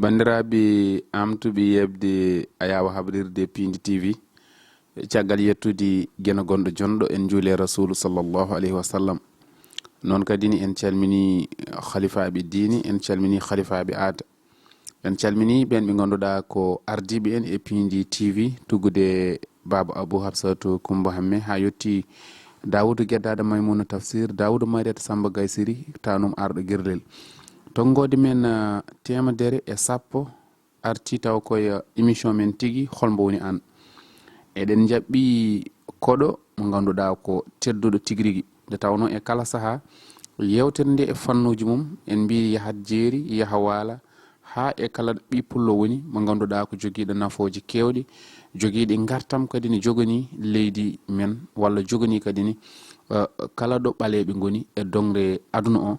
bandiraɓe amtuɓe yebde ayawa habrirde Pindi TV caggal yettude gena gonɗo jonɗo en juule rasulu sallllahu alayhi wa sallam. Non kadini en calmini khalifaɓe dini, en calmini khalifaɓe aada, en calmini ɓen ɓe ganduɗa ko ardiɓe en e Pindi TV tuggude baba Abou Habsatou Coumba Hamme ha yetti Daoudou Gueddada Maymouna Tafsir, Daoudou Mariata Samba Gaysiri tanum arɗo guirlel. Tongode men temedere e sappo arti taw koye émission men tigui hol mbo woni an. Eɗen jaɓɓi koɗo mo ganduɗa ko tedduɗo tigirigui nde tawno e kala saaha yewtere nde e fannuji mum en mbi yahat jeeri yaha waala ha e kala ɓi pullo woni mo ganduɗa ko joguiɗo nafoji kewɗi, joguiɗi gartam kadi ni jogani leydi men walla jogani kadi ni kala ɗo ɓaleɓe goni e dongre aduna o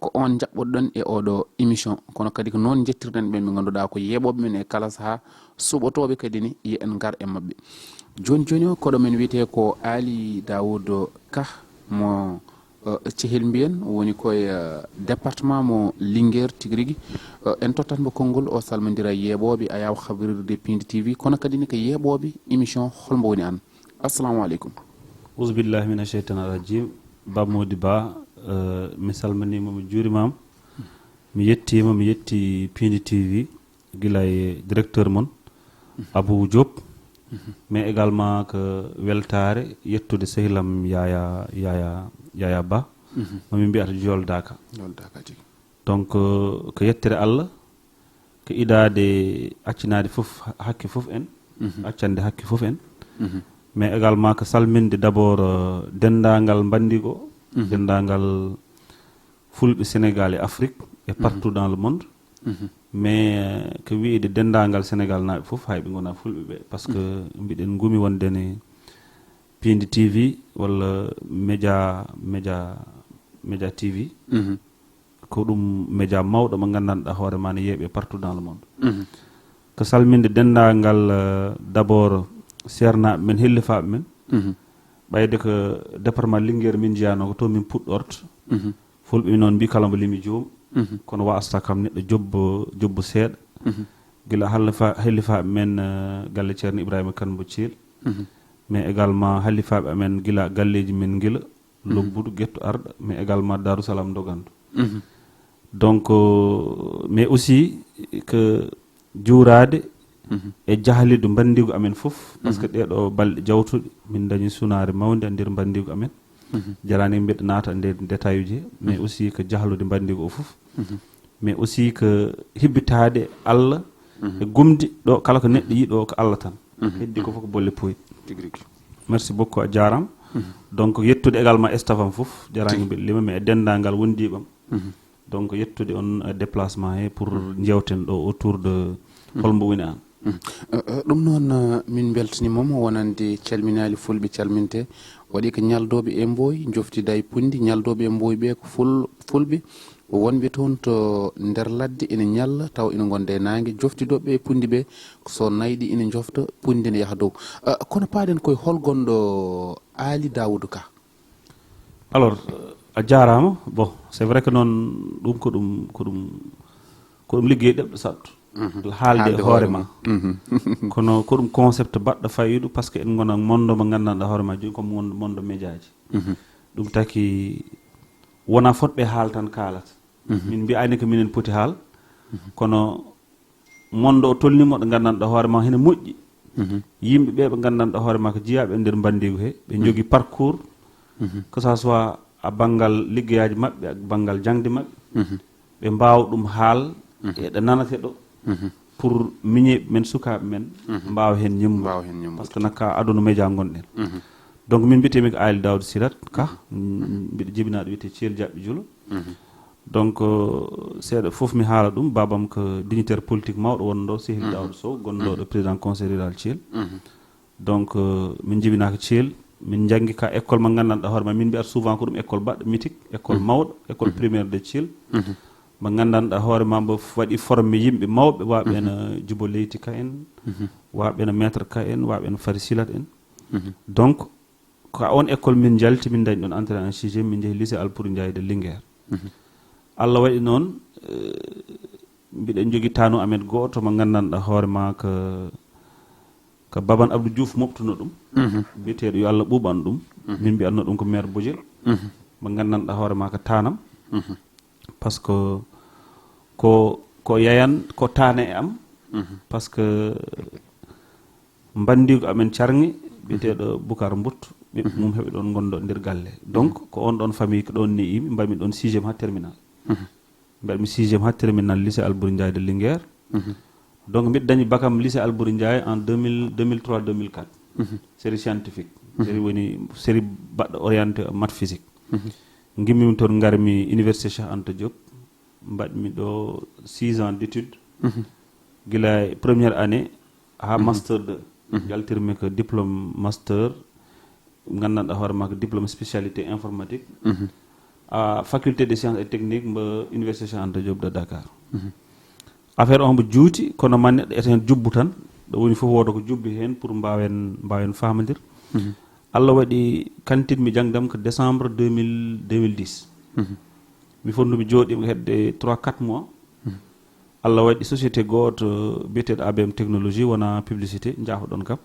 ko on jaɓɓoɗon e oɗo émission kono kadi ko noon jettirɗen ɓen ɓe ganduɗa ko yeɓoɓe men e kala saaha suɓotoɓe kadi ni yo en gar e mabɓe. Joni joni o koɗo men wiyete ko Aly Daouda Ka mo cehel mbiyen woni koye département mo Linguére tigirigui. En tottanmo konngol o salmodira yeɓoɓe ayaw habrirde Pindi TV kono kadi ni ko yeɓoɓe émission hol mbo woni an. Assalamu aleykum. Auzubillahi mina sheytani rajim. Bamodi Ba mi salminima mi juurimama mi yettima mi yetti Pindi TV guila e directeur mon Abou Diop mais également que weltare yettude sehilam Yaya Ba momin mbiyata joldaka donc ko yettere Allah ko idade accinade foof hakke foof en accande hakke foof en mais également que salminde d'abord dendagal bandigo dendagal fulɓe Sénégal et Afrique et partout dans le monde mais ko wiide dendagal Sénégal naaɓe fof hayɓe gona fulɓe ɓe par ce que mbiɗen gumi wondene Pindi TV walla média TV ko ɗum média mawɗo mo gandanɗa hoorema ne yeeɓe partout dans le monde ko salminde dendagal d'abord sernaɓe men hellifaɓe men ɓayde ko département Linguére min jeyano ko to min puɗɗorto fulɓe noon mbi kala mbo limi joomum kono wasata kam neɗɗo jobbo seeɗa guila hellifaɓe men galle ceerno Ibrahima Kane mbo Thiel mais également hallifaɓe amen guila galleji men guila Lobbudu Guetto Arɗo mais également Darussalam Dogandu donc mais aussi que juurade e jahalide bandigo amen fof par ce que ɗeɗo balɗe jawtuɗe min dañi sunare mawde e nder bandigo amen jarani mbeɗa naata nder détail uji mais aussi que jahlude bandigo o fof mais aussi que hibbitade Allah e gumdi ɗo kala ko neɗɗo yiɗo ko Allah tan heddi ko fof ko bolle poyi. Merci beaucoup a jarama donc yettude également staff am fof jarani mbeɗa lima mais e dendagal wondiɓam donc yettude on déplacement he pour jewten ɗo autour de hol mbo woni an. ɗum noon min beltanimamo wonande calminali fulɓe calminte waɗi ko ñaldoɓe e mboy joftida e pundi ñaldoɓe e mboy ɓe ko fulɓe wonɓe toon to nder ladde ina ñalla taw ina gonde nangue joftidoɓe e pundi ɓe so nayɗi ina jofta pundi ne yaaha dow kono paaɗen koye hol gonɗo Aly Daouda Ka. Alors a jarama bon c'est vrai que noon ɗum ko ɗum ligguey ɗeɓɗo sattu haalde hoorema kono ko ɗum concept baɗɗo fayiɗo par ce que en gona mondo mo gandanɗa hoorema joni comme mondo média ji ɗum taki wona fotɓe haal tan kaalata min mbiyani ko minen poti haal kono mondo o tolnimo ɗo gandanɗa hoorema hene moƴƴi yimɓe ɓe ɓe gandanɗa hoorema ko jiyaɓe e nder bandigo he ɓe jogui parcours que ça soit a banggal liggeyaji mabɓe a banggal jangde mabɓe ɓe mbawa ɗum haal eɗo nanate ɗo pour miñeɓe men sukaɓe men mbawa hen ñemmu par ce que nakka aduna média gonɗen donc min mbiyetemi ko Aly Daouda Silatte Ka mbiɗa jibinaɗo wiyete Thiel Jaɓɓe Juulo donc seeɗa foof mi haala ɗum babam ko dignitaire politique mawɗo wonɗo Sehil Daouda Sow gonɗo ɗo président conseil rural Thiel donc min jibinaka Thiel min janggi ka école mo gandanɗa hoorema min mbiyata souvent ko ɗum école baɗɗo mythique école mawɗo école primaire de Thiel mo gandanɗa hoorema mbo waɗi formé yimɓe mawɓe waɓe eno Djibo Leyti Ka en waɓe eno maître Ka en waɓe eno Fary Silatte en donc ko on école min jalti min dañi ɗon entré en sixiéme min jeehi lycée Alpouri Ndiaye de Linguére Allah waɗi noon mbiɗen jogi tanu amen goto mo gandanɗa hoore ma ko Baban Abdou Diouf moftuno ɗum biyeteɗo yo Allah ɓuuɓan ɗum min mbiyatno ɗum ko maire Bodiel mo gandanɗa hoore ma ko tanam par ce que ko yayan ko tane e am par ce que bandigo amen carŋi biyeteɗo Boucar Mbuttu ɓiɓɓe mum heɓe ɗon gondo nder galle donc ko on ɗon famille ko ɗon ne'imi mbaɗmi ɗon 6e ha terminal mbaɗmi 6e ha terminal lycée Albouri Ndiaye de Linguère donc mbiɗa dañi bakam lycée Albouri Ndiaye en 2003 2004 série scientifique série woni série baɗɗo orienté maths physique gimmimi toon garmi université Cheikh Anta Diop mbaɗmi ɗo 6 ans d'études gila première année ha master 2 jaltirmi ko diplôme master gandanɗa hoore ma ko diplôme spécialité informatique à faculté des sciences et techniques mbo université Cheikh Anta Diop de Dakar affaire on mbo juuti kono man neɗɗo eten jubbu tan ɗo woni fof woda ko jubbi hen pour mbawen famadir Allah waɗi kantinmi jangdam ko décembre 2010 mi fondumi jooɗima hedde 3-4 mois Allah waɗi société goto biyeteɗo ABM technologie wona publicité jaafoɗon kam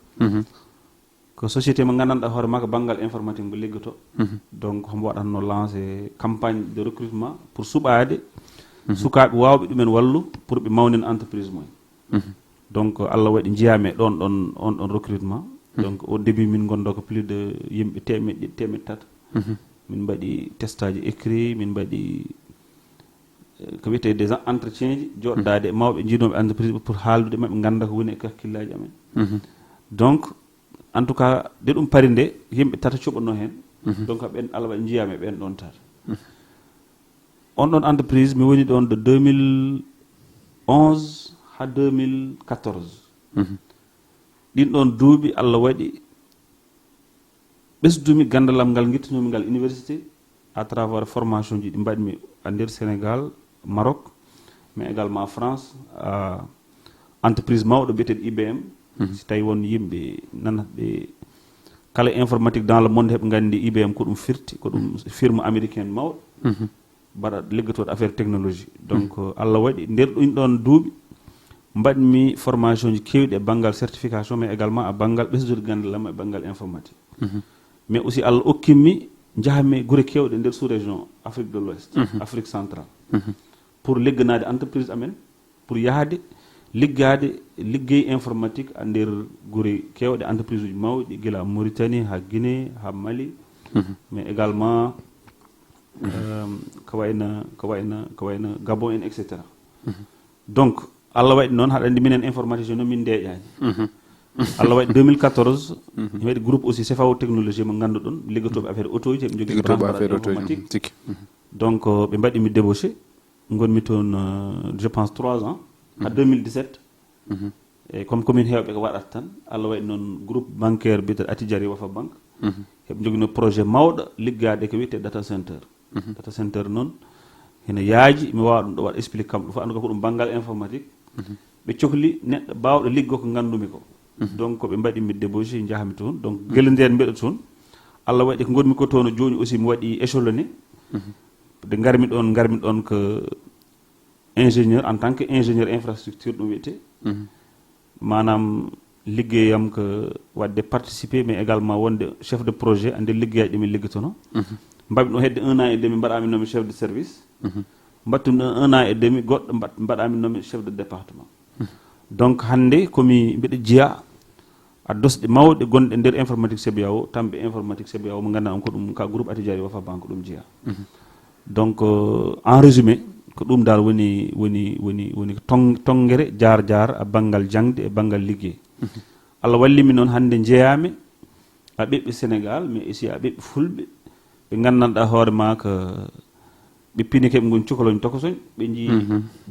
ko société mo gandanɗa hoore ma ko banggal informatique mbo liggoto donc hombo waɗatno lancé campagne de recrutement pour suɓade sukaɓe wawɓe ɗumen wallu pour ɓe mawnina entreprise mumen donc Allah waɗi jiyame on recrutement donc au début min gondo ko plus de yimɓe temeɗɗe tata min mbaɗi testaji écrit min mbaɗi ko wiyete des entretiens ji joɗɗade mawɓe jiinoɓe entreprise pour haaldude maɓe ganda ko woni e kakkillaji amen donc en tout cas de ɗum pari nde yimɓe tata cuɓanno hen donc ɓen Allah waɗi jiyame ɓen ɗon tata on ɗon entreprise mi woni ɗon de 2011 ha 2014 ɗin ɗon duuɓi Allah waɗi ɓesdumi gandalam ngal guittanomi ngal université à travers formation ji ɗi mbaɗmi a nder Sénégal Maroc mais également France entreprise mawɗo biyeteɗo IBM si tawi won yimɓe nanatɓe kala informatique dans le monde heɓe gandi IBM ko ɗum firti ko ɗum firme américaine mawɗo mbaɗa liggotoɗo affaire technologie donc Allah waɗi nder ɗin ɗon duuɓi mbaɗmi formation ji kewɗi e banggal certification mais également a banggal ɓesdude gandalam e banggal informatique mais aussi Allah okkimmi jahami guure kewɗe nder sous région Afrique de l'Ouest Afrique centrale pour ligganade entreprise amen pour yahde liggade liggey informatique a nder guure kewɗe entreprise uji mawɗi gila Mauritanie ha Guinée ha Mali mais également ko wayno Gabon en etc donc Allah waɗi noon haɗa andi minen informaticien noon min ndeƴani Allah waɗi 2014 mi waɗi groupe aussi CFAO technologie mo ganduɗon liggotoɓe affaire auto ji heɓe jogui branche informatique donc ɓe mbaɗi mi débauché gonmi toon je pense 3 ans ha 2017 e comme commune hewɓe ko waɗata tan Allah waɗi noon groupe bancaire biyeteɗo Atijari Wafa banque heɓe joguino projet mawɗo liggade ko wiyete data center noon hene yaaji mi wawa ɗum ɗo waɗa explique kam ɗum fof andu ko ɗum banggal informatique ɓe cohli neɗɗo bawɗo liggo ko gandumi ko donc ɓe mbaɗi mi débauché jahami toon donc guele nden mbeɗa toon Allah waɗi ko gonmi ko toon joni aussi mi waɗi échelonné de garmi ɗon que ingénieur en tant que ingénieur infrastructure ɗum wiyete manam liggeyam ko wadde participer mais également wonde chef de projet ande liggeyaji ɗi min liggotono mbaɗi ɗum hedde 1 an et demi mbaɗami nomi chef de service mbattumi 1 an et demi goɗɗo mbaɗami nomi chef de département donc hande komi mbiɗa jiya a dosɗe mawɗe gonɗe nder informatique CBAO tamɓe informatique CBAO mo ganduɗa ko ɗum ka groupe Atijari Wafa banque ɗum jiya donc en résumé ko ɗum dal woni tongere jaar a banggal jangde e banggal liggey Allah wallimi noon hande jeeyami a ɓiɓɓe Sénégal mais aussi a ɓiɓɓe fulɓe ɓe gandanɗa hoore ma ko ɓe pini keɓe gon cukaloñ tokosoñ ɓe jii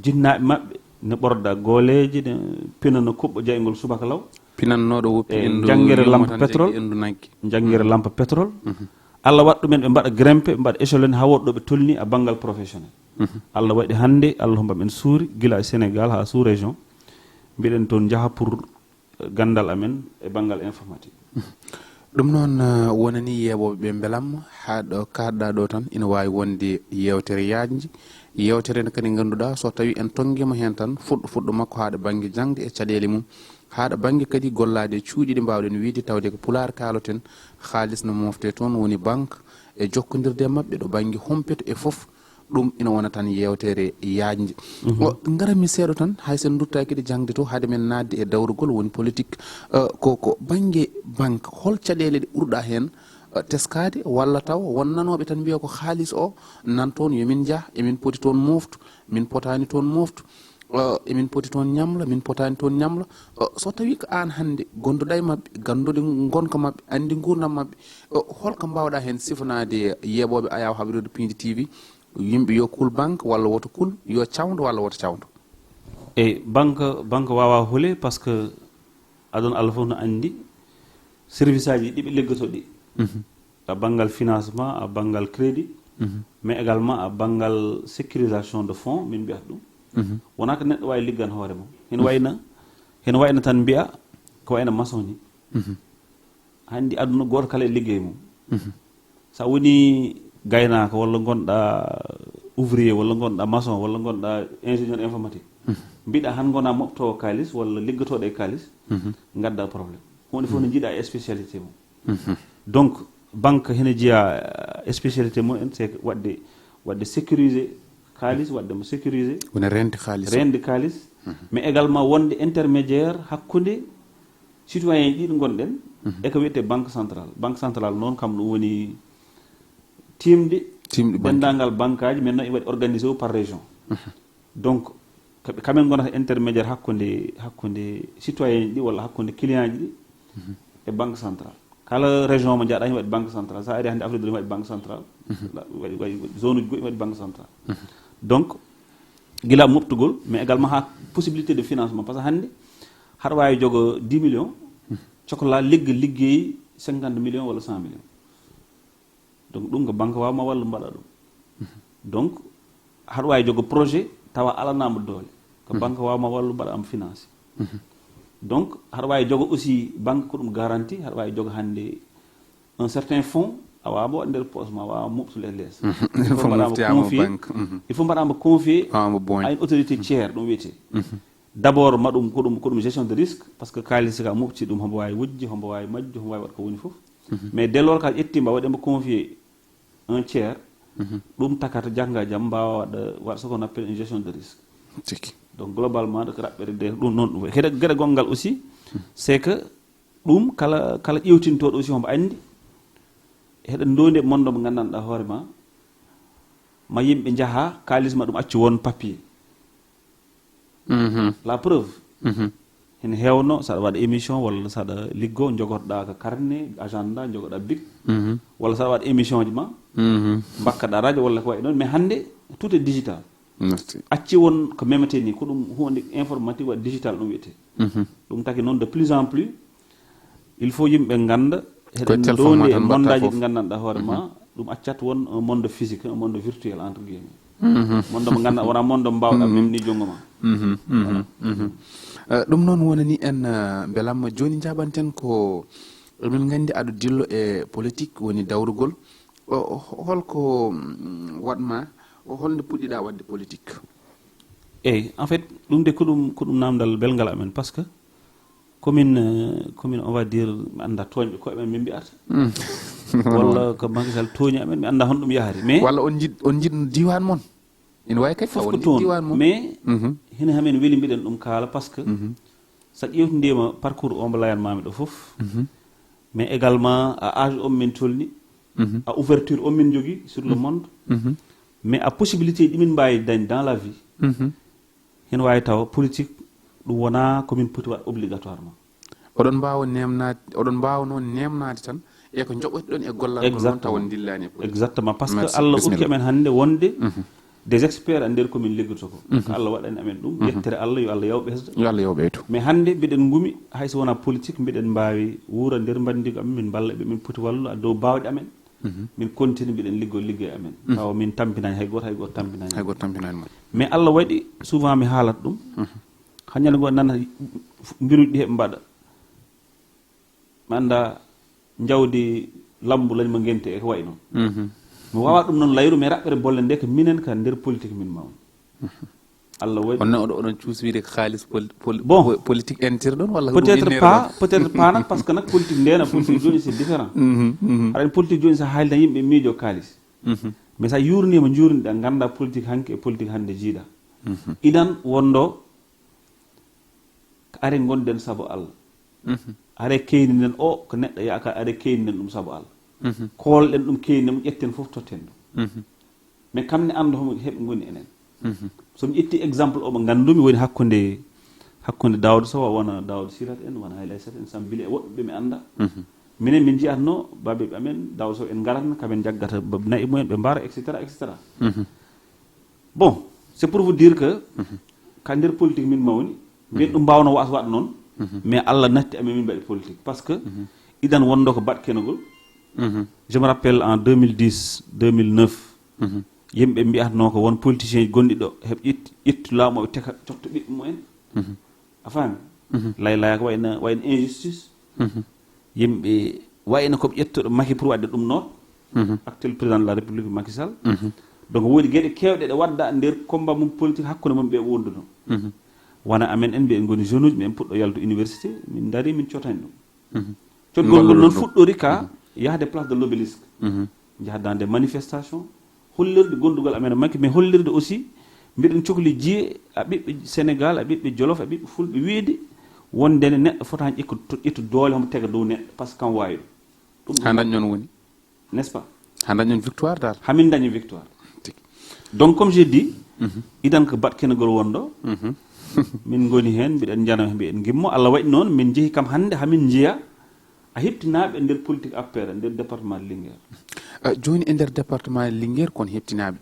jinnaɓe mabɓe ne ɓorda gooleji ne pinano kuɓɓo jaygol subaka law pinannoɗo woppi janggere lampe pétrole janggere lampe pétrole Allah waɗi ɗumen ɓe mbaɗa grimpé ɓe mbaɗa échelonné ha woɗɗo ɓe tolni a banggal professionnel Allah waɗi hande Allah hombaɓe suuri gila e Sénégal ha sous région mbiɗen toon jaaha pour gandal amen e banggal informatique ɗum noon wonani yeɓoɓe ɓe beelam ha ɗo kaɗɗa ɗo tan ina wawi wonde yewtere yajji yewtere nde kadi ganduɗa so tawi en tonguima hen tan fuɗɗo makko haɗa banggue jangde e caɗele mum haɗa banggue kadi gollade cuuɗi ɗi mbawɗen wiide tawde ko pular kaloten haalis no mofte toon woni banque e jokkodirde mabɓe ɗo banggue hompeto e foof ɗum ina wona tan yewtere yajde garanmi seeɗo tan hay sen dutta kadi jangde to haade men nadde e dawrugol woni politique ko banggue banque hol caɗele ɗe ɓurɗa hen teskade walla taw wonnanoɓe tan mbiya ko haalis o nan toon yomin jah emin poti toon moftu min potani toon moftu emin poti toon ñamla min potani toon ñamla so tawi ko an hande gonduɗa e mabɓe gandude gonka mabɓe andi gurdam mabɓe holko mbawɗa hen sifanade yeɓoɓe ayaw haɓirde Pindi TV yimɓe yo kul banque walla woto kul yo cawdo walla woto cawdo e banque wawa huule par ce que adon Allah fof no andi service aji ɗiɓe liggoto ɗi a banggal financement a banggal crédit mais également a banggal sécurisation de fonds min mbiyata ɗum wona ko neɗɗo wawi liggan hoore mum hen wayna tan mbiya ko wayno maçon ni handi aduna goto kala e liggey mum sa woni gaynaka walla gonɗa ouvrier walla gonɗa maçon walla gonɗa ingénieur informatique mbiɗa han gona moftowo kalis walla liggotoɗo e kalis gadda probléme hunde fof no jiiɗa e spécialité mum donc banque hene jiiya spécialité mum en c'est wadde sécuriser kalis wadde mo sécuriser wona rende kalis mais également wonde intermédiaire hakkude citoyen ɗiɗo gonɗen e ko wiyete banque centrale noon kam ɗum woni timde dendagal banque aji maintenant waɗi organisé par région donc kamen gonata intermédiaire hakkude citoyen ɗi walla hakkude client ji ɗi e banque centrale kala région mo jaaɗa waɗi banque centrale sa ari hande Afrique de l'Ouest waɗi banque centrale waɗi zone uji goɗɗi waɗi banque centrale donc gila moftugol mais également ha possibilité de financement par ce que hande haɗa wawi jogo 10 millions cohla liggeyi 50 millions walla 100 millions donc ɗum ko banque wawma walla mbaɗa ɗum donc haɗa wawi jogo projet tawa alanama doole ko banque wawma walla mbaɗa am financé donc haɗa wawi jogo aussi banque ko ɗum garantie haɗa wawi jogo hande un certain fonds a wawama waɗ nder poche ma wawa moftude less il faut mbaɗama confier à une autorité tiers ɗum wiyete d' abord maɗum ko ɗum gestion de risque par ce que kalis ka mofti ɗum hombo wawi wujji hombo wawi majju hombo wawi waɗa ko woni foof mais dès lors ka ƴettima waɗimo confier un tiers ɗum takata jangga jaam mbawa waɗa ce qu'on appelle une gestion de risque donc globalement ko raɓɓere ɗum noon ɗum heɗe gueɗe gongal aussi c'est que ɗum kala ƴewtintoɗo aussi hombo andi heɗen dondi e mondo mo gandanɗa hoore ma yimɓe jaaha kalisma ɗum acci won papier la preuve hen hewno saɗa waɗa émission walla saɗa liggo jogotoɗa ko carnet agenda jogoɗa bic walla saɗa waɗa émission ji ma bakkaɗa radio walla ko wayi noon mais hande tout est digital acci won ko memete ni ko ɗum hunde informatique waɗa digital ɗum wiyete ɗum taki noon de plus en plus il faut yimɓe ganda heɗen downdi e mondaji ɗi gandanɗa hoore ma ɗum accat won un monde physique un monde virtuel entre guillemets monde mo gandanɗa wona monde mo mbawɗa memni jonggo ma ɗum noon wonani en beelamma joni jaɓanten ko min gandi aɗa dillo e politique woni dawrugol holko waɗma holnde puɗɗiɗa wadde politique eyyi en fait ɗum de ko ɗum namdal belgal amen par ce que commune on va dire mi anda toñɓe koye men min mbiyata walla ko magisal tooñi amen mi anda hono ɗum yahari mais walla on jiɗno diwan moon ina wawi kadi fof ko toon mais hene hamen weeli mbiɗen ɗum kaala par ce que sa ƴewtidima parcours o mbo layanmami ɗo foof mais également à âge on min tolni à ouverture on min jogui sur le monde mais à possibilité ɗimin mbawi dañ dans la vie hen wawi taw politique ɗum wona komin poti waɗ obligatoirement oɗon mbawa noon nemnade tan e ko joɓɓoti ɗon e gollal noon taw dillani exactement par ce que Allah ukki amen hande wonde des experts a nder komin liggoto ko Allah waɗani amen ɗum yettere Allah yo Allah yaw ɓeydo mais hande mbiɗen gumi hayso wona politique mbiɗen mbawi wuura nder bandigo amen min balla ɓe min poti wallu a dow bawɗe amen min continue mbiɗen liggoye amen taw min tampinani hay goto tampinani mais Allah waɗi souvent mi haalat ɗum hañande go nana mbiruɗi ɗi heɓe mbaɗa mi anda jawdi lambu lañma gente e ko wayi noon mi wawa ɗum noon layru mais raɓɓere bolle nde ko minen ka nder politique min mawni Allah waɗi onon cuuswiide ko xaalis politique interne ɗon walla peut-être pas nak par ce que nak politique ndena politique joni c'est différent haɗa politique joni so haalida yimɓe miijo kaalis mais sa yurnima jurniɗa ganda politique hanke e politique hande jiiɗa idan wondo ko are gonden saabu Allah are keyninen o ko neɗɗo yaaka are keyninen ɗum saabu Allah koolɗen ɗum keyninen ƴetten fof totten ɗum mais kamne anda homo heɓe goni enen somi ƴetti exemple omo gandumi woni hakkude Daouda Sow wona Daouda Silatte en wona Aly Daouda Silatte en Sambile e woɓɓeɓe mi anda minen min jiyatno babeɓe amen Daouda Sow en garatno kamen jaggata nayi mumen ɓe mbara etc bon c'est pour vous dire que ka nder politique min mawni min ɗum mbawno waat noon mais Allah natti amen min mbaɗi politique par ce que idan wondo ko batkenogol je me rappelle en 2010 2009 yimɓe mbiyatno ko won politicien gonɗi ɗo heɓ ƴettu laamu o teka cotto ɓiɓɓe mumen a faami laylaya ko wayno injustice yimɓe wayno koɓe ƴettoɗo Macky pour wadde ɗum noon actuel président de la république Macky Sall donc woodi gueɗe kewɗe ɗe wadda nder combat mum politique hakkude mum ɓe wonduno wona amen en mbiyen goni jeune uji min puɗɗo yaltu université min daari min cotani ɗum cotgol ngol noon fuɗɗori ka yahde place de l'obélisque jahda des manifestations hollirde gondugal amen Macky mais hollirde aussi mbiɗen cohli jiye a ɓiɓɓe Sénégal a ɓiɓɓe Jolof a ɓiɓɓe Fulɓe wiide wondene neɗɗo fotani ƴettu doole homo tega dow neɗɗo par ce que kan wawi ɗum ha daññon woni n'est ce pas ha daññon victoire dal hamin dañi victoire donc comme j'ai dit idan ko batkenogol wondo min goni hen mbiɗen jana mbiɗen gimmo Allah waɗi noon min jeehi kam hande hamin jiya a heɓtinaɓe nder politique APR nder département de Linguére joni e nder département de Linguére kon heɓtinaɓe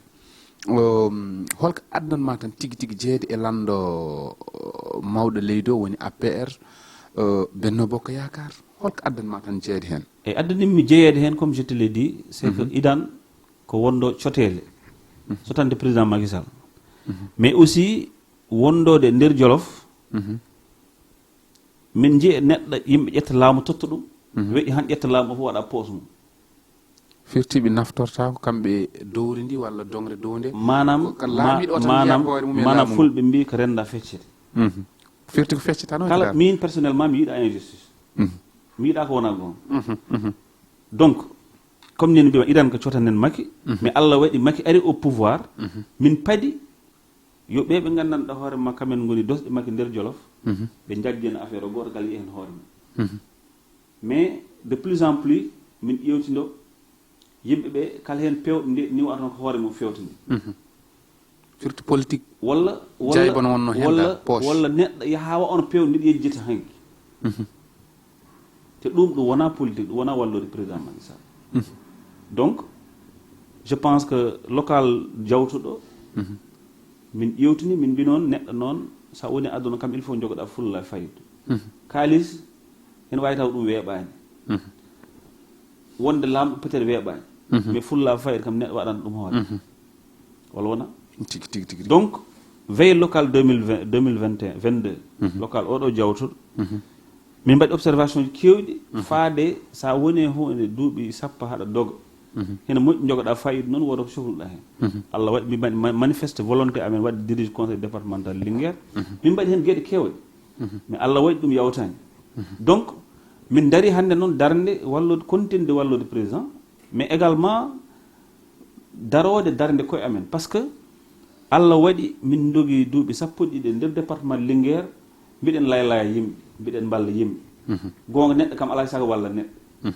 holko addanma tan tigui tigui jeeyde e lando mawɗo leydi o woni APR Benno Bokk Yakar holko addanma tan jeeyde hen e addanimi jeeyede hen comme je te l'ai dit c'est que idan ko wondo cotele sotande président Macky Sall mais aussi wondode nder Jolof min jiya neɗɗo yimɓe ƴetta laamu totta ɗum weƴi han ƴetta laamu o fof waɗa poos mum firtiɓe naftorta ko kamɓe dowri ndi walla dongre dow nde manam fulɓe mbi ko renda feccete firti ko feccetano kala min personnellement mi yiiɗa injustice mi yiiɗa ko wona gon donc comme nini mbima idan ko cotanen Macky mais Allah waɗi Macky ari au pouvoir min paadi yo ɓeɓe gandanɗa hoore ma kamen goni dosɗe Macky nder Jolof ɓe jaggeno affaire o goto gal yi hen hoore mum mais de plus en plus min ƴewtindo yimɓe ɓe kala hen pewɗo nde ni watano ko hoore mum fewtindi surtout politique walla neɗɗo yahawa on pewɗo ndiɗo yejjita hanki te ɗum wona politique ɗum wona wallude président Macky Sall donc je pense que local jawtuɗo min ƴewtini min mbi noon neɗɗo noon sa woni aduna kam il faut jogoɗa fulla e fayida kalis hen wawi taw ɗum weeɓani wonde lamɗo peut être weeɓani mais fulla fayida kam neɗɗo waɗanta ɗum hoore walla wona tigi donc veille local 2022 local oɗo jawtuɗo min mbaɗi observation ji kewɗi faade sa woni hunde duuɓi sappo haɗa doga hene moƴƴi jogoɗa fayida noon woto ko sohluɗa hen Allah waɗi min mbaɗi manifeste volonté amen wadde dirige conseil départemental Linguére min mbaɗi hen gueɗe kewɗe mais Allah waɗi ɗum yawtani donc min dari hande noon darde wallude continde wallude président mais également darode darde koye amen par ce que Allah waɗi min dogui duuɓi sappo ɗiɗi nder département Linguére mbiɗen laylaya yimɓe mbiɗen balla yimɓe gonga neɗɗo kam alay saago walla neɗɗo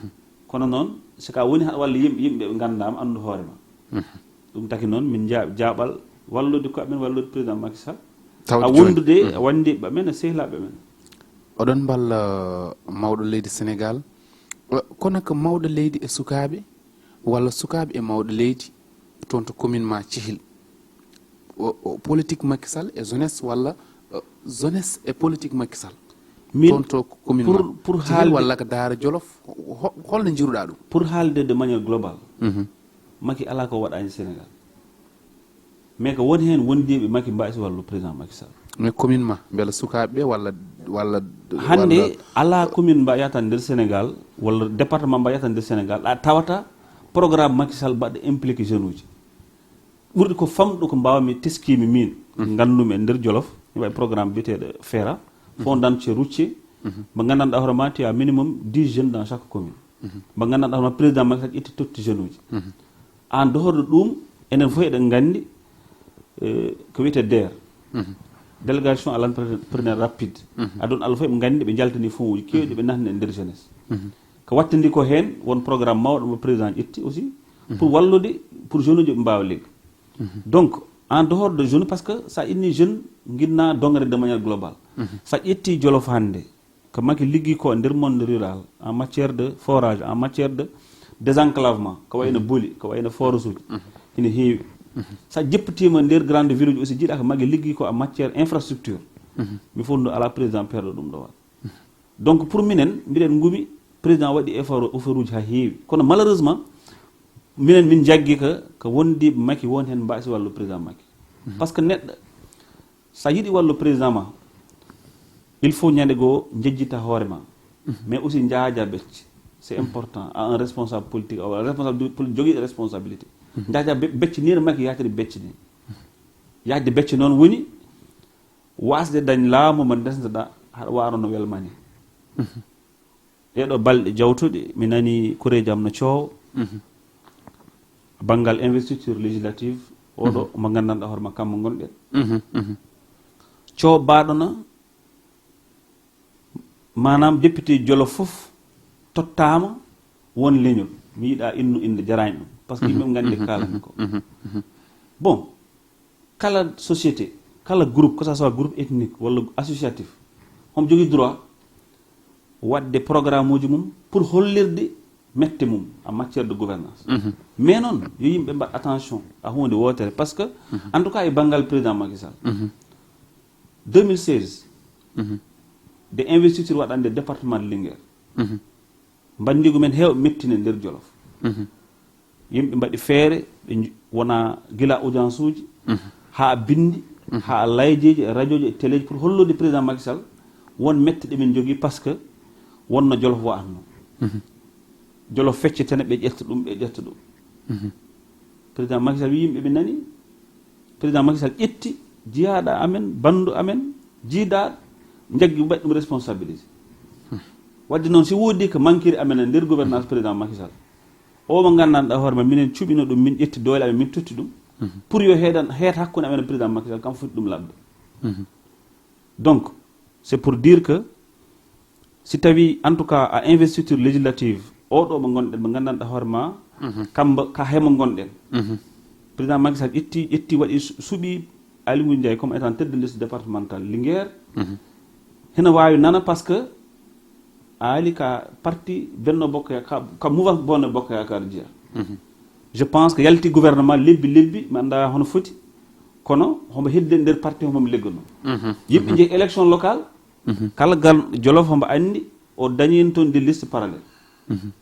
kono noon sika woni haɗa walla yimɓe ɓe gandama andu hoorema ɗum taki noon min jaaɓal wallude ko amen wallude président Macky Sall a wondude wandiɓe amen e sehlaɓe men oɗon balla mawɗo leydi Sénégal kono ko mawɗo leydi e sukaɓe walla sukaɓe e mawɗo leydi toon to commune ma Cihil politique Macky Sall e jeunesse walla jeunesse e politique Macky Sall toon to commune ma pour Cihil walla ko Daara Jolof holno jiruɗa ɗum pour haalde de manière globale Macky ala ko waɗani Sénégal mais ko woni hen wondiɓe Macky mbasi wallu président Macky Sall mais commune ma beela sukaɓeɓe walla hande ala commune mba yata nder Sénégal walla département mba yata nder Sénégal a tawata programme Macky Sall baɗɗo impliqué jeune uji ɓurɗi ko famɗo ko mbawmi teskimi min gandumi e nder Jolof mi waɗi programme biyeteɗo FERA fond d'entretien routier mo gandanɗa hoore ma tu as minimum 10 jeunes dans chaque commune mo gandanɗa hoore ma président Macky Sall ƴetti totti jeune uji en dehors de ɗum enen fof eɗen gandi ko wiyete DER délégation à l'entrepreneuriat rapide adon Allah fof ɓe gandi ɓe jaltani fonds uji kewɗi ɓe natni e nder jeunesse ko wattandi ko hen won programme mawɗo mo président ƴetti aussi pour wallude pour jeune uji ɓe mbawa legge donc en dehors de jeune parce que sa inni jeune guinna dongre de manière globale sa ƴetti Jolof hande ko Macky liggi ko e nder monde rural en matière de forage en matière de désenclavement ko wayno Boli ko wayno forage uji ina heewi sa jeppitima nder grande ville uji aussi jiiɗa ko Macky liggi ko en matière infrastructure mi fonno ala président perɗo ɗum ɗo waɗ donc pour minen mbiɗen gumi président waɗi effort uji ha heewi kono malheureusement minen min jaggi ko wondiɓe Macky won hen mbasi wallu président Macky par ce que neɗɗo sa yiɗi wallu président ma il faut ñande goo jejjita hoore ma mais aussi jaaja becce c'est important à un responsable politique a responsable politique joguiɗo responsabilité jaaja becce ni no Macky yatiri becce ni yajde becce noon woni wasde dañ laamu mo desdeɗa haɗa waro no welma ni ɗeɗo balɗe jawtuɗe mi nani kureji am no coow banggal investiture législative oɗo mo gandanɗa hoore ma kammo gonɗen coow baɗono manam député Jolof fof tottama won leñol mi yiiɗa innu inde jarani ɗum par ce que yimɓe gandi kalani ko bon kala société kala groupe que ça soit groupe ethnique walla associatif homo jogui droit wadde programme uji mum pour hollirde mette mum en matière de gouvernance mais noon yo yimɓe mbaɗ attention à hunde wotere par ce que en tout cas e banggal président Macky Sall 2016 de investiture waɗande département de Linguére bandigu men heewɓe mettine nder Jolof yimɓe mbaɗi feere ɓe wona gila audience uji ha bindi ha layjeji e radio ji e téléji pour hollude président Macky Sall won mette ɗe min jogui par ce que wonno Jolof wa'atno Jolof feccetene ɓe ƴetta ɗum ɓe ƴetta ɗum président Macky Sall wi yimɓe ɓe nani président Macky Sall ƴetti jiyaɗa amen bandu amen jiidaɗo jaggi mbaɗi ɗum responsabilité wadde noon si woodi ko manquiri amen e nder gouvernance président Macky Sall o mo gandanɗa hoore ma minen cuɓino ɗum min ƴetti doole amen min totti ɗum pour yo heet hakkude amen e président Macky Sall kam foti ɗum labde donc c'est pour dire que si tawi en tout cas à investiture législative oɗo mo gonɗen mo gandanɗa hoore ma kamɓe ka hemo gonɗen président Macky Sall ƴetti waɗi suuɓi Aly Ndiaye comme étant tête de liste départementale Linguère hena wawi nana par ce que Ali ka parti Benno Bokk Yaakaar ka mouvance Benno Bokk Yaakaar jiya je pense que yalti gouvernement lebbi mi anda hono foti kono homo hedde nder parti homo leggono yimɓe jeeyi élection locale kala gal Jolof homo andi o dañi toon des listes parallèles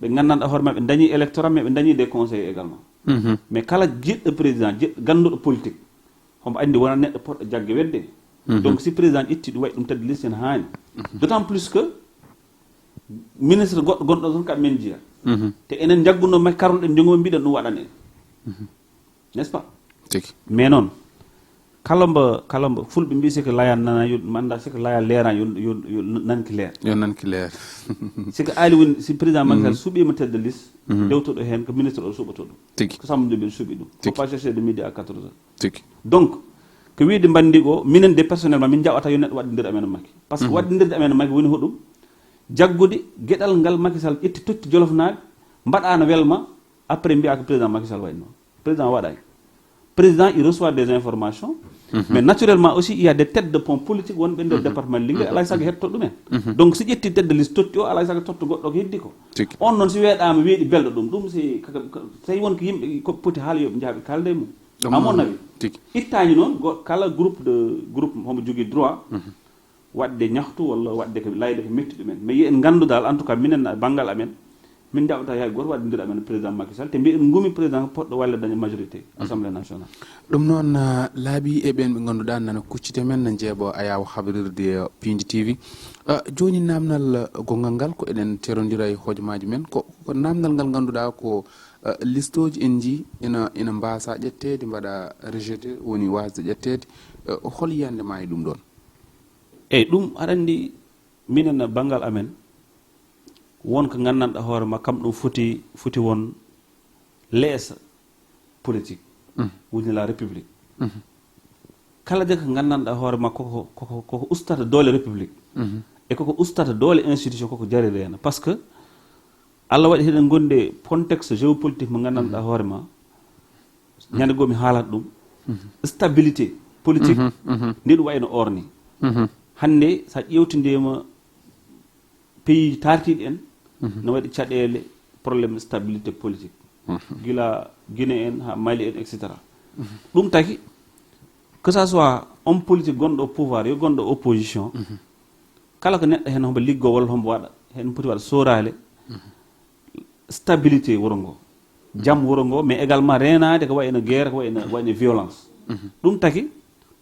ɓe gandanɗa hoore maɓe dañi électorat mais ɓe dañi des conseils également mais kala jiɗɗo président ganduɗo politique homo andi wona neɗɗo poɗɗo jagge wedde donc si président ƴetti ɗum waɗi ɗum tedde liste ne hani d' autant plus que ministre goɗɗo gonɗo toon kam men jiya te enen jagguno mak karnoɗen jongoɓe mbiɗen ɗum waɗan en n' est ce pas mais noon kala mbo fulɓe mbi siko laya nana yo manda siko laya leera yo nanki leer siko aali woni si président Macky Sall suuɓima tedde liste dewtoɗo hen ko ministre o suuɓato ɗum ko Samba Ndoɓel suuɓi ɗum faut pas chercher de midi à 14 heures donc ko wiide bandi o minen de personnellement min jaɓata yo neɗɗo waɗɗindir amen Macky par ce que waɗɗindirde amen Macky woni hoɗum jaggude gueɗal ngal Macky Sall ƴetti totti Jolof naaɓe mbaɗano welma après mbiya ko président Macky Sall waɗi noon président waɗani président il reçoit des informations mais naturellement aussi il y a des têtes de pont politique wonɓe nder département Linguére alay saago hetto ɗumen donc si ƴetti tête de liste totti o alay saago totta goɗɗo ko heddi ko on noon si weeɗama weeɗi belɗo ɗum ɗum si tawi won ko yimɓe ko poti haala yoɓe jaaɓe kalde mum amon nawi ittani noon kala groupe homo jogui droit wadde ñahtu walla wadde ko layde ko metti ɗumen mais yen gandudal en tout cas minen banggal amen min jaɓata hay goto waɗidir amen président Macky Sall te mbiɗen gumi président poɗɗo walle daña majorité assemblée nationale ɗum noon laaɓi e ɓen ɓe ganduɗa nana kuccite men no jeeɓo ayaw habrirde Pindi TV joni namdal gongal ngal ko eɗen terodira e hojomaji men ko namdal ngal ganduɗa ko listoji en ji ina mbasa ƴettede mbaɗa rejeté woni wasde ƴettede hol yiyande ma e ɗum ɗon eyyi ɗum aɗa andi minen banggal amen wonko gandanɗa hoore ma kam ɗum foti won leesa politique woni la république kala de ko gandanɗa hoore ma koko ustata doole république e koko ustata doole institution koko jarire hen par ce que Allah waɗi heɗen gonde contexte géopolitique mo gandanɗa hoore ma ñande goo mi haalat ɗum stabilité politique ndi ɗum wayno or ni hande sa ƴewtindema pays tartiɗi en no waɗi caɗele probléme stabilité politique gila Guinée en ha Mali en etc ɗum taki que ça soit homme politique gonɗo au pouvoir yo gonɗo opposition kala ko neɗɗo hen hombo liggo walla hombo waɗa hen poti waɗa sorale stabilité wuro ngo jaam wuro ngo mais également renade ko wayno guerre ko wayno violence ɗum taki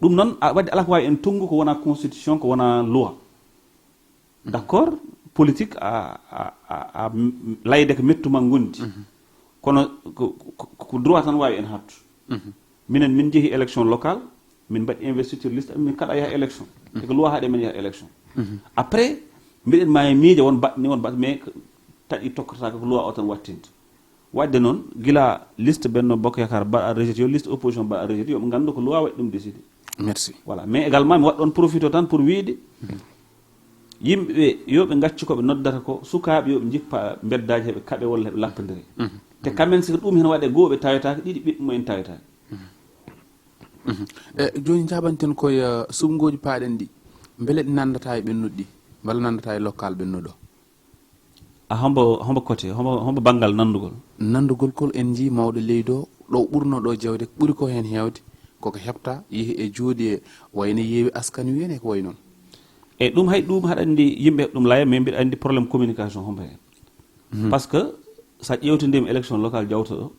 ɗum noon wadde ala ko wawi en tongu ko wona constitution ko wona loi d' accord politique a layde ko mettuma gondi kono ko droit tan wawi en hattu minen min jeehi élection locale min mbaɗi investiture liste min kaɗa yaha élection e ko loi haaɗe men yaha élection après mbiɗen ma miije won baɗni won baɗ mais taƴi tokkotaka ko loi o tan wattinta wadde noon gila liste Benno Bokk Yakaar mbaɗa rejeté yo liste opposition mbaɗa rejeté yoɓe gandu ko loi waɗi ɗum décidé merci voilà mais également mi waɗ ɗon profito tan pour wiide yimɓeɓe yoɓe gaccu koɓe noddata ko sukaɓe yoɓe jippa beddaji heɓe kaɓe walla heɓe lappodiri te kamen siko ɗum hen waɗe goho ɓe tawetake ɗiɗi ɓiɓɓe mumen tawetake joni jaɓanten koye sumgoji paɗen ɗi beele ɗi nandata e ɓennuɗɗi walla nandata e local ɓennuɗo hombo côté hombo banggal nandugol kol en ji mawɗo leydi o ɗo ɓurno ɗo jawde ɓuuri ko hen hewde koko heɓta yeehi e jooɗi e wayno yeewi askan wiyene ko way noon e ɗum hay ɗum haɗa andi yimɓe ɗum laya mais mbiɗa andi probléme communication hombo hen par ce que sa ƴewtindima élection locale jawta ɗo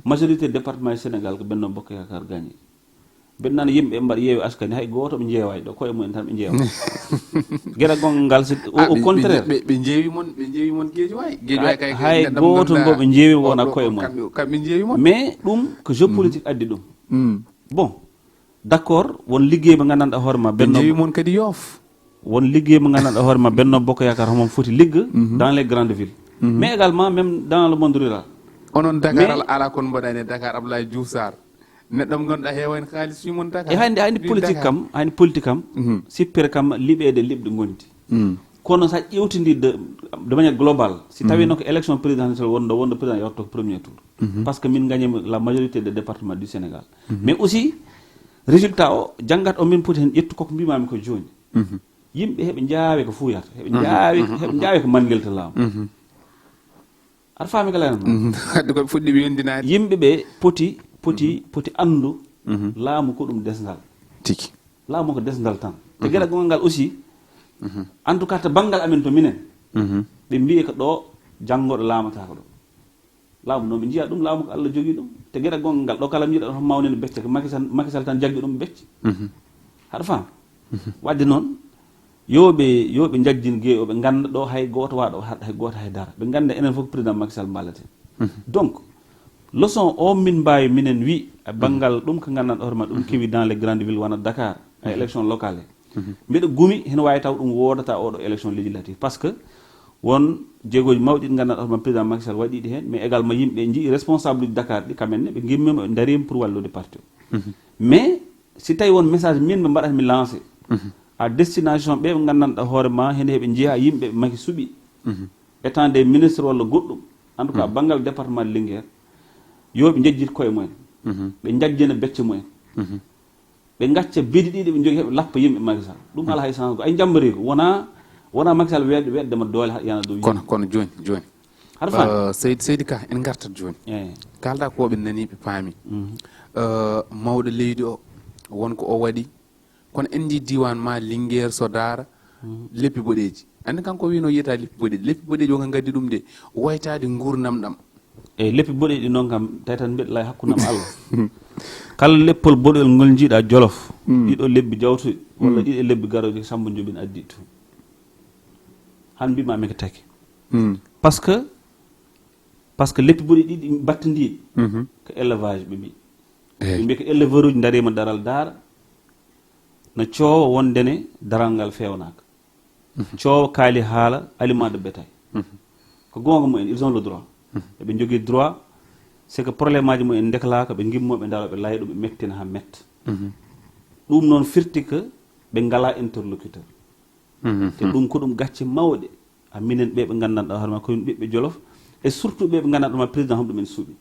majorité département Sénégal ko Benno Bokk Yakaar gagné mbeɗa nana yimɓe mbaɗa yeewi askani hay goto ɓe jeewayi ɗo koye mumen tan ɓe jeewa gueɗa gongal ngal au contraire ɓe jeewi mon gueejowayi kay hay goto ngo ɓe jeewi wona koye mumen kamɓe jeewi mon mais ɗum ko géopolitique addi ɗum bon d' accord won liggey mo gandanɗa hoore ma Benno jeewi mon kadi yoof won liggey mo gandanɗa hoore ma Benno Bokk Yakaar homon foti ligga dans les grandes villes mais également même dans le monde rural onon Dakar ala kon mbaɗani Dakar Abdoulaye Diouf Sarr neɗɗo mo ganduɗa heewani haalis yimon Dakar e hayndi politique kam sippere kam liɓede liɓde gondi kono sa ƴewtidirde de manière globale si tawino ko élection présidentielle wonde président yawto ko premier tour par ce que min gagnima la majorité des départements du Sénégal mais aussi résultat o janggat o min poti hen ƴettu koko mbimami ko joni yimɓe heɓe jaawe ko fuyata heɓe jaawe ko manguel to laamu aɗa faami ko layatno hadde koɓe fuɗɗi wiyondinade yimɓe ɓe poti andu laamu ko ɗum desdal tiki laamu ko desdal tan te gueɗa gongal ngal aussi en tout cas to banggal amen to minen ɓe mbiye ko ɗo janggoɗo laamata ko ɗo laamu noon ɓe jiiya ɗum laamu ko Allah jogui ɗum te gueɗa gongal ngal ɗo kala jiiɗa ɗo mawnene becce ko makisal tan jaggi ɗum becce haɗa faam wadde noon yoɓe jaggin gueye o ɓe ganda ɗo hay goto waɗo hay goto hay dara ɓe ganda enen fof président makisal mballate donc leçon o min mbawi minen wi e banggal ɗum ko gandanɗa hoorema ɗum kewi dans les grandes villes wona Dakar e élection locale mbiɗa gumi hen wawi taw ɗum wodata oɗo élection législative par ce que won jeegoji mawɗi ɗi gandanɗa hoorema président Macky Sall waɗiɗi hen mais également yimɓe jii responsable uji Dakar ɗi kamenne ɓe gimmima ɓe darima pour wallude parti o mais si tawi won message min ɓe mbaɗata mi lancé à destination ɓe ɓe gandanɗa hoorema hen heɓe jeeya yimɓe ɓe Macky suuɓi étant des ministres walla goɗɗum en tout cas banggal département de Linguére yoɓe jejjit koye mumen ɓe jajjena becce mumen ɓe gacca beedi ɗiɗi ɓe jogui heɓe lappa yimɓe Macky Sall ɗum ala hay chance ay jambari ko wona Macky Sall weddema doole yana dow kono joni haɗa faami seydi Ka en gartat joni kalda koɓe nani ɓe paami mawɗo leydi o wonko o waɗi kono en ji diwan ma Linguére Sodara leppi boɗeji andi kanko wino yiyata leppi boɗeji o ko gaddi ɗum de waytade gurnam ɗam eyyi leppi boɗeɗi noon kam tawi tan mbiɗa lay hakkudam Allah kala leppol boɗel ngol jiiɗa Jolof ɗiɗo lebbi jawtuɗi walla ɗiɗo lebbi garoji Samba Jobin addi to han mbimami ko taki par ce que par ce que leppi ɓuri ɗiɗi battidiɗi ko élevage ɓe mbi ɓe mbi ko éleveur uji darima daral daara no coowa wondene daral ngal fewnaka coowa kaali haala aliment de bétail ko gonga mumen ils ont le droit eɓe jogui droit c'est que probléme aji mumen déclaka ɓe gimmoɓe daro ɓe layya ɗum ɓe mektina ha metta ɗum noon firti que ɓe ngala interlocuteur te ɗum ko ɗum gacce mawɗe a minen ɓe ɓe gandanɗa hoorema koyen ɓiɓɓe Jolof et surtout ɓe ɓe gandanɗama président hom ɗumen suuɓi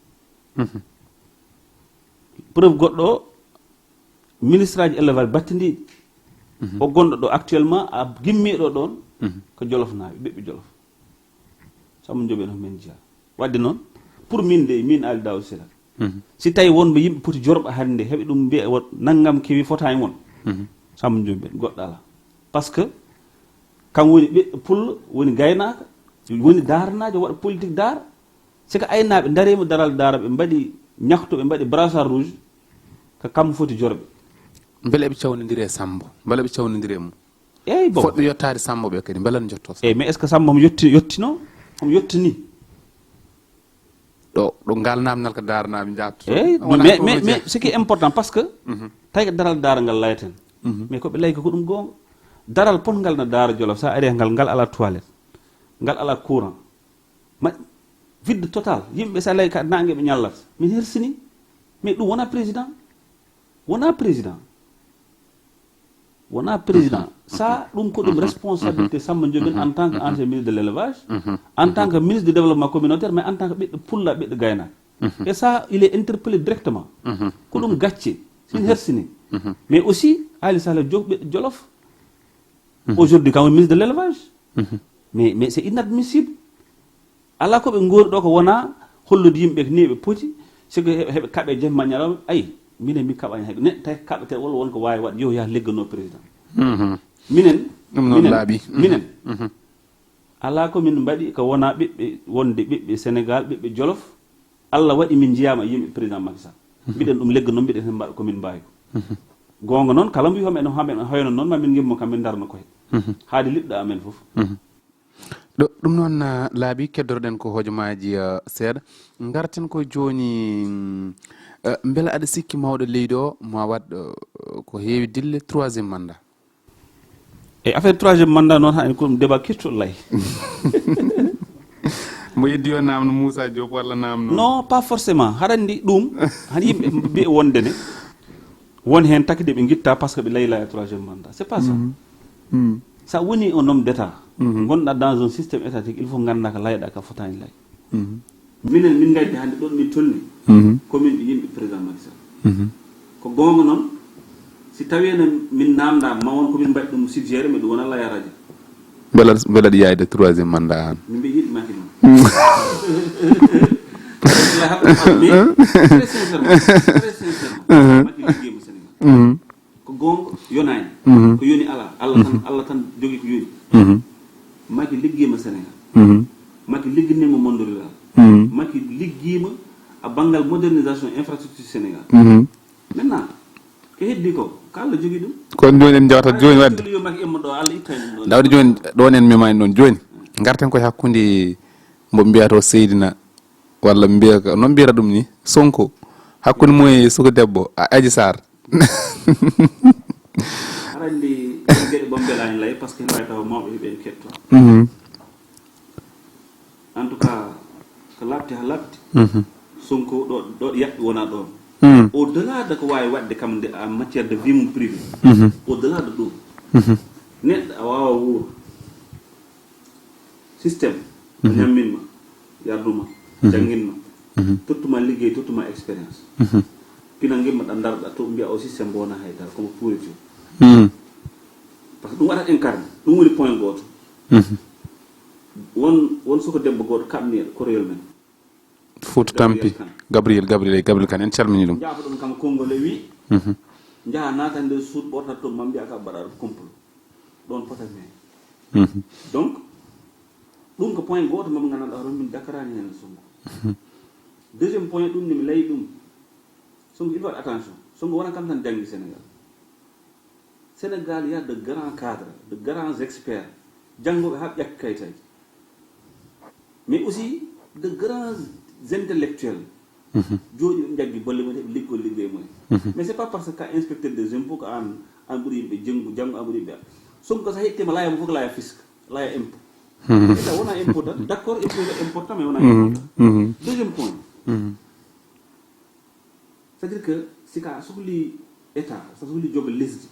preuve goɗɗo o ministre aji élevage battidiɗi o gonɗo ɗo actuellement a gimmiɗo ɗon ko Jolof naaɓe ɓiɓɓe Jolof sammo jooɓen homen jeeya wadde noon pour min de min Aly Daouda Silatte si tawi wonɓe yimɓe poti jorɓa hannde heɓe ɗum mbiya naggam kewi fotani won sammo jooɓen goɗɗo ala par ce que kam woni ɓiɗɗo pullo woni gaynaka woni daranajo waɗa politique daara c'est que aynaɓe darima daral daara ɓe mbaɗi ñakto ɓe mbaɗi brassard rouge ko kam foti jorɓe beele ɓe cawnodiri e Sambo beele ɓe cawnodiri e mum eyyi bon fotɓe yettade Sambo ɓe kadi beele ne jotto eyyi mais est ce que Sambo omo yettino omo yettini ɗo ngal namdal ko daranaɓe jatto eyyi mais ce qui est important par ce que tawi ko daral daara ngal layten mais koɓe layki ko ɗum gonga daral potngal no daara Jolof sa ari ngal ala toilette ngal ala courant vide total yimɓe sa lay ka nangue ɓe ñallata min hersini mais ɗum wona président ça ɗum ko ɗum responsabilité Samba Ndiobène en tant que ancien ministre de l'élevage en tant que ministre du développement communautaire mais en tant que ɓiɗɗo pulla ɓiɗɗo gaynaka et ça il est interpellé directement ko ɗum gacce sin hersini mais aussi Ali Saleh Diop ɓiɗɗo Jolof aujourd'hui quand ministre de l'élevage mais c'est inadmissible ala ko ɓe gori ɗo ko wona hollude yimɓe ko ni ɓe poti siko heɓe kaɓe jemma ñalawma ayi minen mi kaɓani hay neɗɗo tawi kaɓete walla wonko wawi waɗ yo yaha leggano président minen ɗum noon laaɓi minen ala ko min mbaɗi ko wona ɓiɓɓe wonde ɓiɓɓe Sénégal ɓiɓɓe Jolof Allah waɗi min jiyama yimɓe président Macky Sall mbiɗen ɗum leggano mbiɗen hen mbaɗa komin mbawi ko gonga noon kala mbi homen hoyno noon ma min gimmo kam min darno koye haade liɓɗo amen foof ɗum noon laaɓi keddoroɗen ko hojomaji seeɗa garten ko joni beele aɗa sikki mawɗo leydi o ma waɗ ko heewi dille 3e mandat e affaire 3e mandat noon ha ko ɗum débat kirtol lay mo yeddi yo namno Moussa Diop walla namno non pas forcément haɗa andi ɗum han yimɓe mbiya wondene won hen takide ɓe guitta par ce que ɓe layla e 3e mandat c'est pas ça sa woni un homme d'état gonɗa dans un système étatique il faut ganda ko layɗa ka fotani lay minen min gaddi hande ɗon min tolni commune ɓe yimɓe président Macky Sall ko gonga noon si tawino min namda ma won komin mbaɗi ɗum suggéré mais ɗum wona laya radio beele aɗa yeyde 3e mandat han min mbi yiɗi maki noon très sincèrement Macky ligguima Sénégal ko gonga yonani ko yoni ala Allah tan jogui ko yoni Macky ligguima Sénégal Macky ligginima monde rural Macky ligguima a banggal modernisation infrastructure Sénégal maintenant ko heddi ko Allah jogui ɗum kono joni en jawata joni wadde yo Macky emmo ɗo Allah ittani ɗum dawde joni ɗon en memani noon joni garten koye hakkude mbo mbiyato Seydina walla mbiya ko noon mbiyata ɗum ni Sonko hakkude moye suko debbo Adji Sarr arandi gueɗe bombelani lay par ce que way taw mawɓe ɓen ketto en tout cas ko labti ha labti Sonko ɗo yaɓɓi wona ɗon au delà de ko wawi wadde kam de en matière de vie mum privé au delà de ɗum neɗɗo a wawa wuuro systéme ñamminma yarduma jangguinma tottuma ligguey tottuma expérience pina guimma ɗa darɗa to mbiya o systéme bona haydara komo pourriture par ce que ɗum waɗat incarne ɗum woni point goto won soko debbo goto kamniɗo koroyol men Fouta Tampi Gabriel Kane en calmini ɗum jaafa ɗum kam Congolais wi jaaha nata nde suuɗ ɓortat toon ma mbiya ka mbaɗa complot ɗon potat men donc ɗum ko point goto mami gandanɗa hoto min dakarani hen Sonko deuxiéme point ɗum ni mi layi ɗum Sonko il faut attention Sonko wona kam tan janggi Sénégal y a de grands cadres de grands experts janggoɓe ha ƴakka kayitaji mais aussi de grands intellectuels jooɗi ɓe jaggi bolle mumen heɓe liggol liggey mumen mais c'est pas parce que inspecteur des impôts ko an ɓuuri yimɓe janggo an ɓuuri yimɓe Sonko sa hettima laaya mo fof ko laaya fisc laaya impôt eta wona impôt tan d'accord impôt important mais wona impôt deuxième point c'est à dire que sika sohli état sa sohli jogo lesdi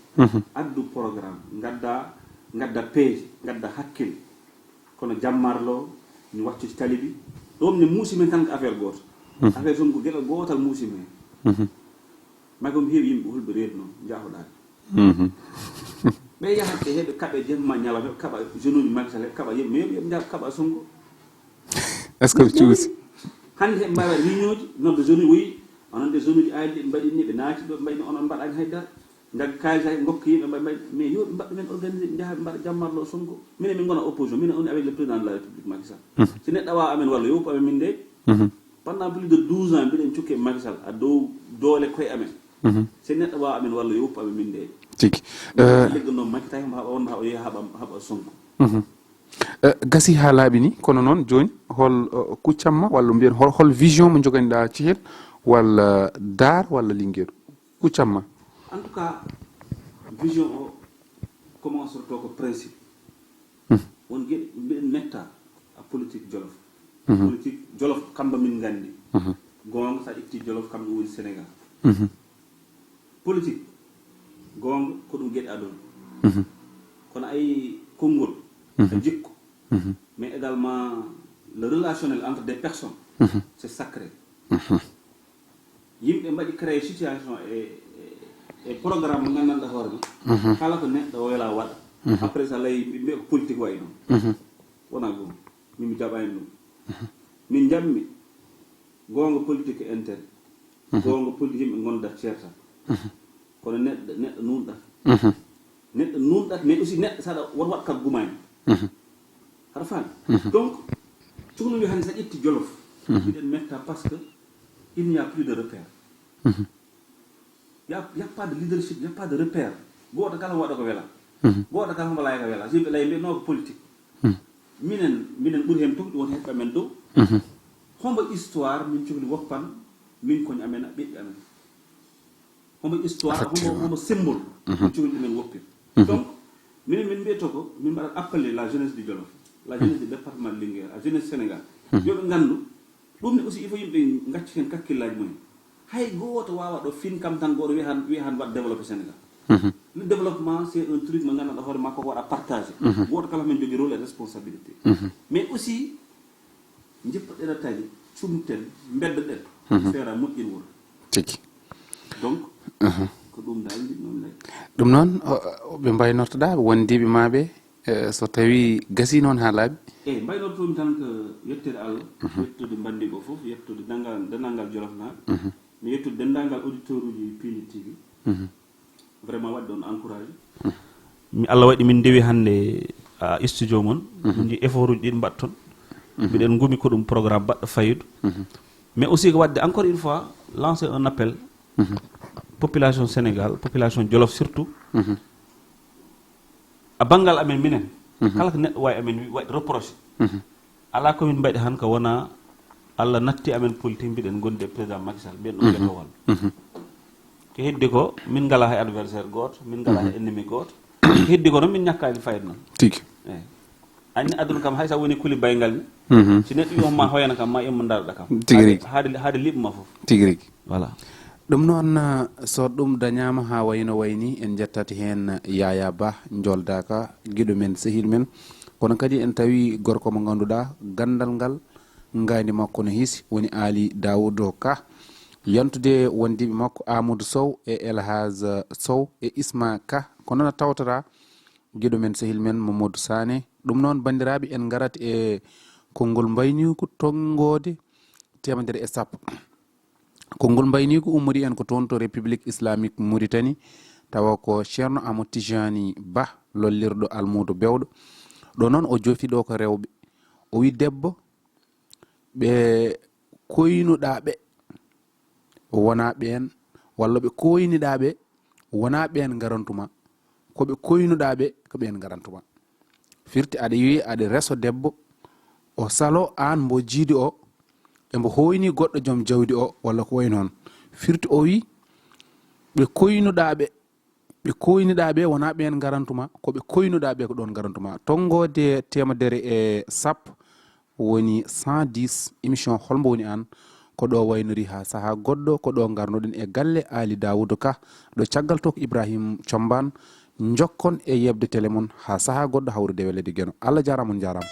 addu programme gadda peeje gadda hakkille kono jammarlo ñu waccu ci tali bi ɗum ne muusi men tan ko affaire gooto affaire Sonko geɗal gootal muusi men magom heewi yimɓe holɓe reedu noon jaahoɗaade ɓe yahat ɓe heɓe kaɓe jemma ñalama heɓe kaɓa jeune uji Macky Sall heɓe kaɓa yimɓe mais yoɓe jaɓ kaɓa Sonko est ce que ɓe cuusi hannde heɓe mbawa réunion ji nodde jeune uji woyi onon de jeune uji ayde ɓe mbaɗini ɓe naati ɗo ɓe mbaɗini onon mbaɗani haydara dag kaalisa gokka yimɓe mbaɗ mais yo ɓe mbaɗ men organisé jaha ɓe mbaɗa jammarlo Sonko minen min gona opposition minen on avec le président de la république Macky Sall si neɗɗo wawa amen walla yo woppu amen min de pendant plus de 12 ans mbiɗen cukki e Macky Sall a dow doole koye amen si neɗɗo wawa amen walla yo woppu amen min de tigi legganno Macky tawi on haɓa yeeha haɓa Sonko gasi ha laaɓi ni kono noon joni hol kuccamma walla mbiyen hol vision mo joganiɗa cihel walla dar walla lingueɗo kuccamma en tout cas vision o commence to ko principe won gueɗe mbiɗen netta a politique jolof politique jolof kamɓe min gandi gonga sa itti jolof kamɓe woni Sénégal politique gonga ko ɗum gueɗe aduna kono ay konngol a jikko mais également le relationnel entre des personnes c'est sacré yimɓe mbaɗi créé situation e programme mo gandanɗa hoore ma kala ko neɗɗo wela waɗa après ça lay mbiya ko politique way noon wona goon min mi jaɓani ɗum min jammi gonga politique interne gonga politique yimɓe gondat ceerta kono neɗɗo nunɗat neɗɗo nunɗat mais aussi neɗɗo saɗa won waɗ kak gumani haɗa faami donc cuhno wi hannde sa ƴetti jolof mbiɗen metta par ce que il n'y a plus de repère y a pas de leadership, y a pas de repère. Goto kala waɗa ko wela. Goto kala mo layka wela. Yimɓe lay mbiyatno ko politique. Minen ɓuri hen tugɗi won heɓɓe amen dow. Hombo histoire min cohli woppan min koñ amen ɓiɓɓe amen. Hombo histoire hombo symbole min cohli ɗumen woppir. Donc minen min mbiyatto ko min mbaɗat appelé la jeunesse du Jolof, la jeunesse du département de Linguère, la jeunesse Sénégal. Yoɓe gandu ɗum ne aussi il faut yimɓe gacci hen kakkillaji mumen. Hay goto wawa ɗo fin kam tan goto wi han waɗa développé Sénégal le développement c'est un truc mo gandanɗa hoore makko ko waɗa partagé goto kala men jogui rôle et responsabilité mais aussi jippoɗen a tali cumten beddo ɗen feera moƴƴin wuro tigi donc ko ɗum dal noon lay ɗum noon ɓe mbaynortoɗa wondiɓe maɓe so tawi gasi noon ha laaɓi eyyi mbaynortomi tan ko yettere Allah yettude bandiɓe o foof yettude dendagal Jolof naaɓe mi yettude dendagal auditeur uji Pini TV vraiment wadde on encouragé mi Allah waɗi min dewi hannde studio mon ji effort uji ɗin mbatton mbiɗen gumi ko ɗum programme baɗɗo fayida mais aussi ko wadde encore une fois lancer un appel population Sénégal population Jolof surtout a banggal amen minen kala ko neɗɗo wawi amen waɗi reproché ala komin mbaɗi han ko wona Allah natti amen politique mbiɗen gondi e président Macky Sall mbiɗen ɗum ƴettowal ko heddi ko min ngala hay adversaire goto min ngala hay ennemi goto ko heddi ko noon min ñakkani fayida noon tigi eyi anni aduna kam hay sa woni kuli baygal ni si neɗɗo wiyoma hoyana kam ma immo darɗa kam tigi rigi haade liɓma foof tigi rigi voilà ɗum noon so ɗum dañama ha wayno wayni en jettati hen Yaya Ba joldaka guiɗo men sehil men kono kadi en tawi gorko mo ganduɗa gandal ngal ngandi makko no hiisi woni Aly Daouda Ka yantude wondiɓe makko Amadou Sow e Elhaj Sow e Isma Ka kono no tawtata guiɗo men sehil men Mamadou Sané ɗum noon bandiraɓe en garat e konngol mbayniku tonggode 100 konngol mbayniku ummori en ko toon to république islamique Mauritanie tawa ko ceerno Amadou Tijani Ba lollirɗo almudo bewɗo ɗo noon o jofiɗo ko rewɓe o wi debbo ɓe koynuɗaɓe wona ɓen walla ɓe koyniɗaɓe wona ɓen garantuma koɓe koynuɗaɓe ko ɓen garantuma firti aɗa wi aɗa reso debbo o salo an mbo jiidi o embo hoyni goddo jom jawdi o walla ko way non firti o wi be koynudabe wona ben garantuma ko be koynudabe ko don garantuma tongode temadere e sap woni 110 émission holmbo woni an ko do waynori ha saha goddo ko do garnoden e galle Ali Daouda Ka do caggal tok Ibrahim Chomban jokkon e yebde télémon ha saha goddo hawrude welede geno Allah jaramon jaram